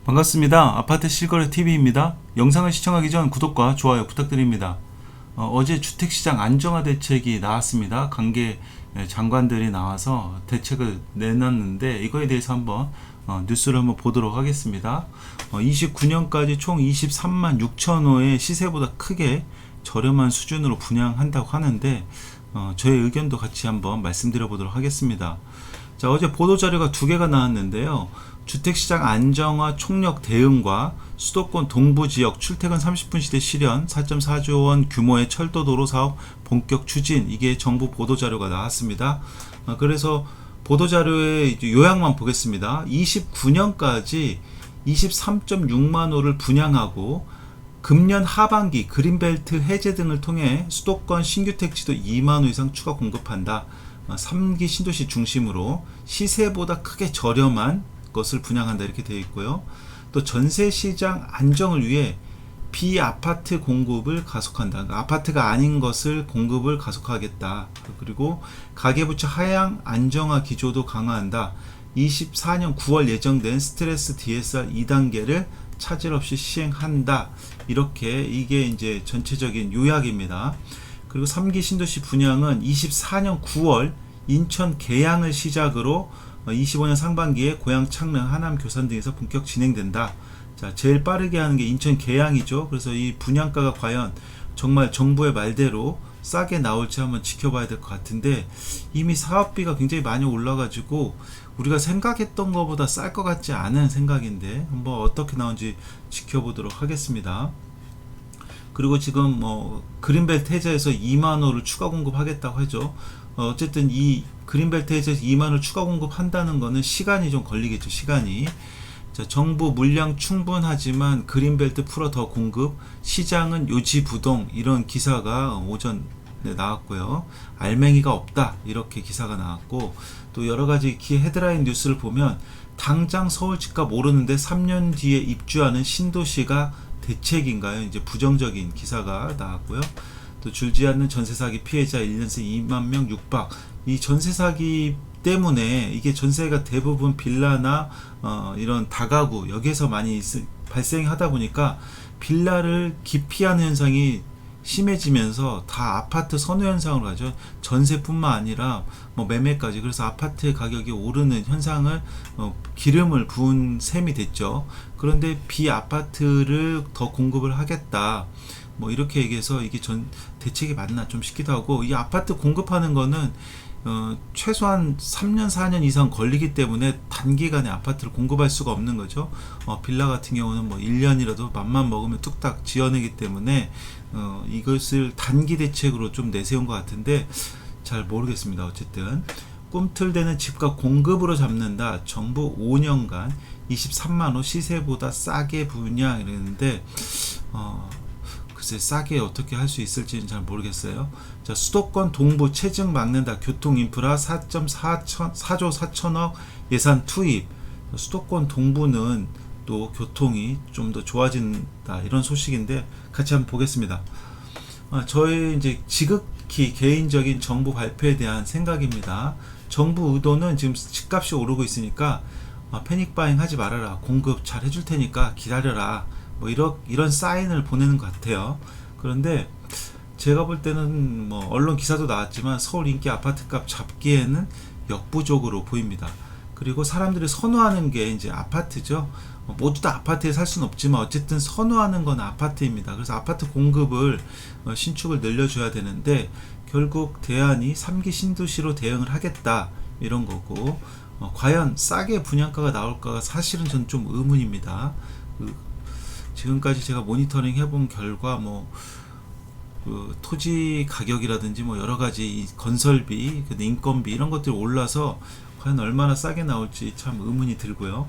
반갑습니다. 아파트 실거래 TV입니다. 영상을 시청하기 전 구독과 좋아요 부탁드립니다. 어제 주택시장 안정화 대책이 나왔습니다. 관계 장관들이 나와서 대책을 내놨는데 이거에 대해서 한번 뉴스를 한번 보도록 하겠습니다. 29년까지 총 23만 6천 호의 시세보다 크게 저렴한 수준으로 분양한다고 하는데 저의 의견도 같이 한번 말씀드려 보도록 하겠습니다. 자, 어제 보도자료가 두 개가 나왔는데요. 주택시장 안정화 총력 대응과 수도권 동부지역 출퇴근 30분 시대 실현 4.4조 원 규모의 철도도로 사업 본격 추진, 이게 정부 보도자료가 나왔습니다. 그래서 보도자료의 요약만 보겠습니다. 29년까지 23.6만 호를 분양하고 금년 하반기 그린벨트 해제 등을 통해 수도권 신규 택지도 2만 호 이상 추가 공급한다. 3기 신도시 중심으로 시세보다 크게 저렴한 것을 분양한다, 이렇게 되어 있고요. 또 전세시장 안정을 위해 비아파트 공급을 가속한다. 그러니까 아파트가 아닌 것을 공급을 가속하겠다. 그리고 가계부채 하향 안정화 기조도 강화한다. 24년 9월 예정된 스트레스 DSR 2단계를 차질 없이 시행한다. 이렇게 이게 이제 전체적인 요약입니다. 그리고 3기 신도시 분양은 24년 9월 인천 계양을 시작으로 25년 상반기에 고양, 창릉, 하남, 교산 등에서 본격 진행된다. 자, 제일 빠르게 하는 게 인천 계양이죠. 그래서 이 분양가가 과연 정말 정부의 말대로 싸게 나올지 한번 지켜봐야 될 것 같은데, 이미 사업비가 굉장히 많이 올라가지고 우리가 생각했던 것보다 쌀 것 같지 않은 생각인데 한번 어떻게 나온지 지켜보도록 하겠습니다. 그리고 지금 그린벨트 해제에서 2만 호를 추가 공급하겠다고 하죠. 어쨌든 이 그린벨트 해제에서 2만 호를 추가 공급한다는 거는 시간이 좀 걸리겠죠. 시간이. 자, 정부 물량 충분하지만 그린벨트 풀어 더 공급, 시장은 요지부동, 이런 기사가 오전에 나왔고요. 알맹이가 없다, 이렇게 기사가 나왔고, 또 여러가지 헤드라인 뉴스를 보면 당장 서울 집값 오르는데 3년 뒤에 입주하는 신도시가 대책인가요? 이제 부정적인 기사가 나왔고요. 또 줄지 않는 전세 사기 피해자 1년 새 2만 명 육박. 이 전세 사기 때문에 이게 전세가 대부분 빌라나 이런 다가구 여기에서 많이 발생하다 보니까 빌라를 기피하는 현상이 심해지면서 다 아파트 선호 현상으로 가죠. 전세뿐만 아니라 매매까지. 그래서 아파트 가격이 오르는 현상을 기름을 부은 셈이 됐죠. 그런데 비아파트를 더 공급을 하겠다, 이렇게 얘기해서 이게 대책이 맞나 좀 싶기도 하고, 이 아파트 공급하는 거는 최소한 3년 4년 이상 걸리기 때문에 단기간에 아파트를 공급할 수가 없는 거죠. 빌라 같은 경우는 1년이라도 맘만 먹으면 뚝딱 지어내기 때문에 이것을 단기 대책으로 좀 내세운 것 같은데 잘 모르겠습니다. 어쨌든 꿈틀대는 집값 공급으로 잡는다. 정부 5년간 23만호 시세보다 싸게 분양, 이랬는데 글쎄 싸게 어떻게 할 수 있을지는 잘 모르겠어요. 자, 수도권 동부 체증 막는다. 교통인프라 4조 4천억 예산 투입. 수도권 동부는 또 교통이 좀 더 좋아진다, 이런 소식인데 같이 한번 보겠습니다. 저의 이제 지극히 개인적인 정부 발표에 대한 생각입니다. 정부 의도는 지금 집값이 오르고 있으니까 패닉바잉 하지 말아라, 공급 잘 해줄 테니까 기다려라, 이런 사인을 보내는 것 같아요. 그런데 제가 볼 때는 언론 기사도 나왔지만 서울 인기 아파트값 잡기에는 역부족으로 보입니다. 그리고 사람들이 선호하는 게 이제 아파트죠. 모두 다 아파트에 살 수는 없지만 어쨌든 선호하는 건 아파트입니다. 그래서 아파트 공급을 신축을 늘려줘야 되는데 결국 대안이 3기 신도시로 대응을 하겠다, 이런 거고, 과연 싸게 분양가가 나올까가 사실은 전 좀 의문입니다. 지금까지 제가 모니터링 해본 결과 토지 가격이라든지 여러가지 건설비, 인건비 이런 것들이 올라서 과연 얼마나 싸게 나올지 참 의문이 들고요.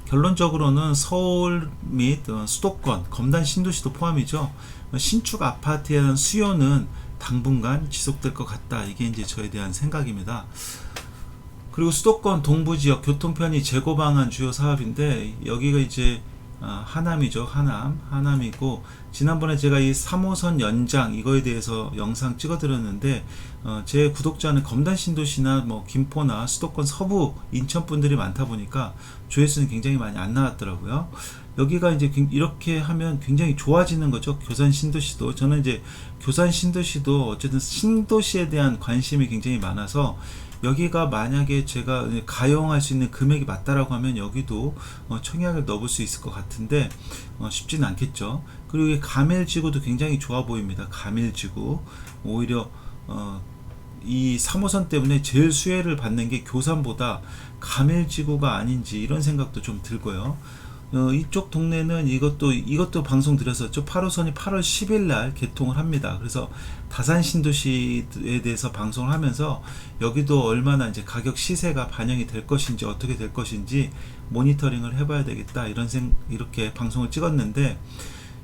결론적으로는 서울 및 수도권, 검단 신도시도 포함이죠. 신축 아파트에 대한 수요는 당분간 지속될 것 같다. 이게 이제 저에 대한 생각입니다. 그리고 수도권 동부 지역 교통 편의 제고 방안 주요 사업인데, 여기가 이제 하남이죠. 하남이고, 지난번에 제가 이 3호선 연장 이거에 대해서 영상 찍어드렸는데, 제 구독자는 검단 신도시나 뭐 김포나 수도권 서부 인천 분들이 많다 보니까 조회수는 굉장히 많이 안 나왔더라고요. 여기가 이제 이렇게 하면 굉장히 좋아지는 거죠. 교산 신도시도. 저는 이제 교산 신도시도 어쨌든 신도시에 대한 관심이 굉장히 많아서, 여기가 만약에 제가 가용할 수 있는 금액이 맞다라고 하면 여기도 청약을 넣을 수 있을 것 같은데 쉽지는 않겠죠. 그리고 이 가멜지구도 굉장히 좋아 보입니다. 가멜지구 오히려 이 3호선 때문에 제일 수혜를 받는 게 교산보다 가멜지구가 아닌지 이런 생각도 좀 들고요. 이쪽 동네는 이것도 방송 드렸었죠. 8호선이 8월 10일 날 개통을 합니다. 그래서 다산 신도시에 대해서 방송을 하면서 여기도 얼마나 이제 가격 시세가 반영이 될 것인지 어떻게 될 것인지 모니터링을 해봐야 되겠다 이렇게 방송을 찍었는데,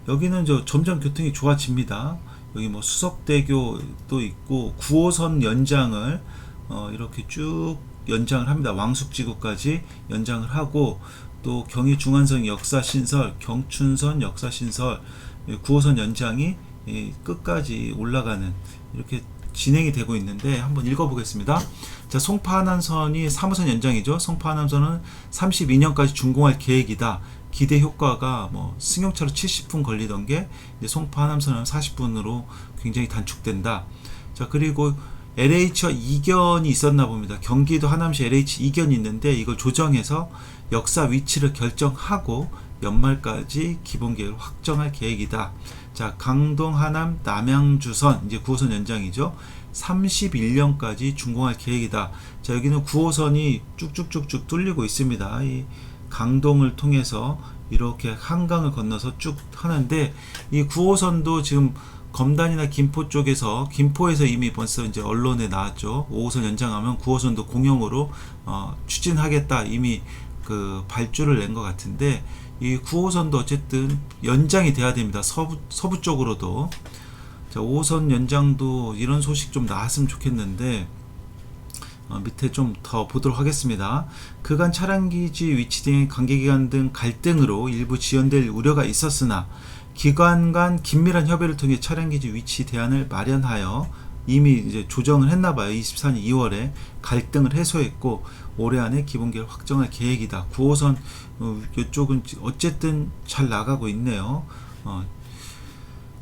여기는 점점 교통이 좋아집니다. 여기 뭐 수석대교도 있고 9호선 연장을 이렇게 쭉 연장을 합니다. 왕숙지구까지 연장을 하고, 또 경의중앙선 역사신설, 경춘선 역사신설, 9호선 연장이 끝까지 올라가는 이렇게 진행이 되고 있는데 한번 읽어보겠습니다. 자, 송파하남선이 3호선 연장이죠. 송파하남선은 32년까지 준공할 계획이다. 기대 효과가 뭐 승용차로 70분 걸리던 게 이제 송파하남선은 40분으로 굉장히 단축된다. 자, 그리고 LH와 이견이 있었나 봅니다. 경기도 하남시 LH 이견이 있는데 이걸 조정해서 역사 위치를 결정하고 연말까지 기본 계획을 확정할 계획이다. 자, 강동 하남 남양주선 이제 9호선 연장이죠. 31년까지 준공할 계획이다. 자, 여기는 9호선이 쭉쭉쭉쭉 뚫리고 있습니다. 이 강동을 통해서 이렇게 한강을 건너서 쭉 하는데, 이 9호선도 지금 검단이나 김포에서 이미 벌써 이제 언론에 나왔죠. 5호선 연장하면 9호선도 공용으로 추진하겠다 이미 그 발주를 낸 것 같은데, 이 9호선도 어쨌든 연장이 돼야 됩니다. 서부 쪽으로도. 자, 5호선 연장도 이런 소식 좀 나왔으면 좋겠는데, 밑에 좀 더 보도록 하겠습니다. 그간 차량기지 위치 등 관계기관 등 갈등으로 일부 지연될 우려가 있었으나 기관 간 긴밀한 협의를 통해 차량기지 위치 대안을 마련하여 이미 이제 조정을 했나봐요. 24년 2월에 갈등을 해소했고 올해 안에 기본계획을 확정할 계획이다. 9호선 이쪽은 어쨌든 잘 나가고 있네요.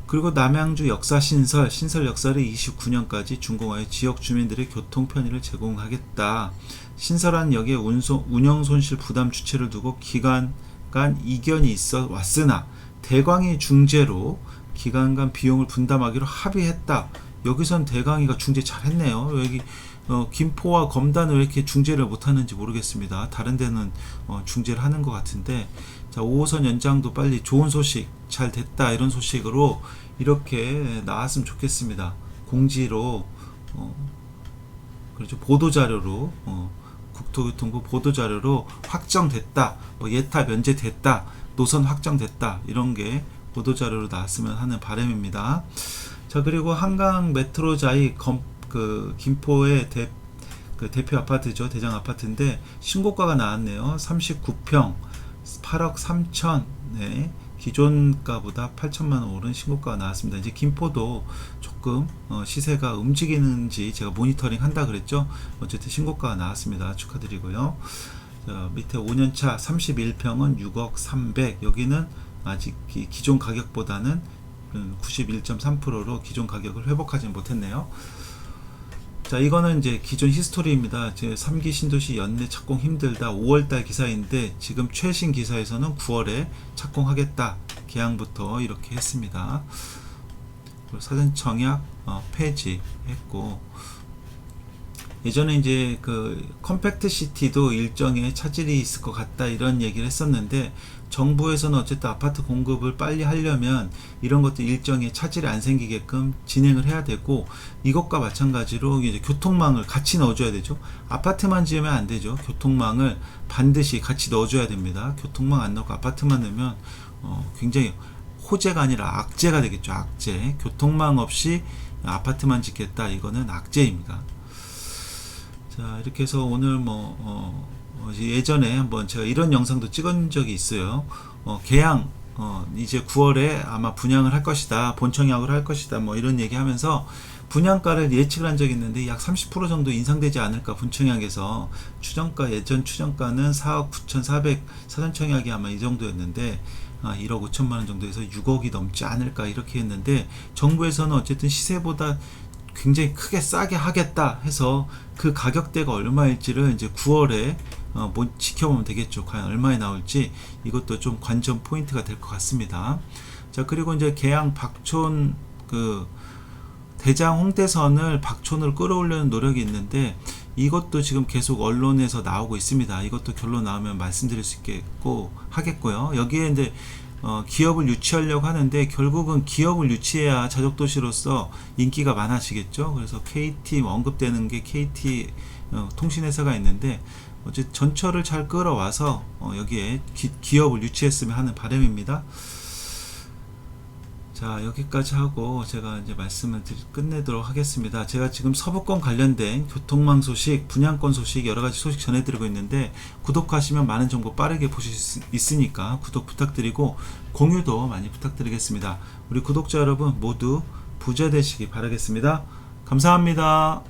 그리고 남양주 역사신설 역사를 29년까지 준공하여 지역 주민들의 교통 편의를 제공하겠다. 신설한 역의 운영 손실 부담 주체를 두고 기관 간 이견이 있어 왔으나 대광이 중재로 기관 간 비용을 분담하기로 합의했다. 여기선 대광이가 중재 잘했네요. 여기 김포와 검단을 왜 이렇게 중재를 못하는지 모르겠습니다. 다른 데는 중재를 하는 것 같은데, 자, 5호선 연장도 빨리 좋은 소식 잘 됐다 이런 소식으로 이렇게 나왔으면 좋겠습니다. 공지로 그렇죠. 보도자료로 국토교통부 보도자료로 확정됐다, 예타 면제됐다, 노선 확정됐다 이런 게 보도자료로 나왔으면 하는 바람입니다. 자, 그리고 한강 메트로자이 김포의 대표 아파트죠. 대장 아파트인데 신고가가 나왔네요. 39평 8억 3천. 네. 기존가보다 8천만 원 오른 신고가가 나왔습니다. 이제 김포도 조금 시세가 움직이는지 제가 모니터링 한다 그랬죠. 어쨌든 신고가가 나왔습니다. 축하드리고요. 자, 밑에 5년차 31평은 6억 300. 여기는 아직 기존 가격보다는 91.3%로 기존 가격을 회복하지 못했네요. 자, 이거는 이제 기존 히스토리입니다. 제 3기 신도시 연내 착공 힘들다 5월달 기사인데 지금 최신 기사에서는 9월에 착공하겠다. 계약부터 이렇게 했습니다. 사전 청약 폐지했고, 예전에 이제 컴팩트 시티도 일정의 차질이 있을 것 같다 이런 얘기를 했었는데, 정부에서는 어쨌든 아파트 공급을 빨리 하려면 이런 것들 일정에 차질이 안 생기게끔 진행을 해야 되고, 이것과 마찬가지로 이제 교통망을 같이 넣어줘야 되죠. 아파트만 지으면 안 되죠. 교통망을 반드시 같이 넣어줘야 됩니다. 교통망 안 넣고 아파트만 넣으면 굉장히 호재가 아니라 악재가 되겠죠. 악재. 교통망 없이 아파트만 짓겠다, 이거는 악재입니다. 자, 이렇게 해서 오늘 예전에 한번 제가 이런 영상도 찍은 적이 있어요. 계양 이제 9월에 아마 분양을 할 것이다, 본청약을 할 것이다, 뭐 이런 얘기하면서 분양가를 예측을 한 적이 있는데 약 30% 정도 인상되지 않을까. 본청약에서 추정가, 예전 추정가는 4억 9,400, 사전청약이 아마 이 정도였는데 1억 5천만 원 정도에서 6억이 넘지 않을까 이렇게 했는데, 정부에서는 어쨌든 시세보다 굉장히 크게 싸게 하겠다 해서 그 가격대가 얼마일지를 이제 9월에 뭐 지켜보면 되겠죠. 과연 얼마에 나올지 이것도 좀 관전 포인트가 될 것 같습니다. 자, 그리고 이제 계양 박촌 대장 홍대선을 박촌을 끌어올리는 노력이 있는데, 이것도 지금 계속 언론에서 나오고 있습니다. 이것도 결론 나오면 말씀드릴 수 있겠고 하겠고요. 여기에 이제 기업을 유치하려고 하는데, 결국은 기업을 유치해야 자족도시로서 인기가 많아지겠죠. 그래서 KT 언급되는 게 KT 통신회사가 있는데, 어쨌든 전철을 잘 끌어와서 여기에 기업을 유치했으면 하는 바람입니다. 자, 여기까지 하고 제가 이제 말씀을 끝내도록 하겠습니다. 제가 지금 서부권 관련된 교통망 소식, 분양권 소식, 여러가지 소식 전해드리고 있는데, 구독하시면 많은 정보 빠르게 보실 수 있으니까 구독 부탁드리고 공유도 많이 부탁드리겠습니다. 우리 구독자 여러분 모두 부자 되시기 바라겠습니다. 감사합니다.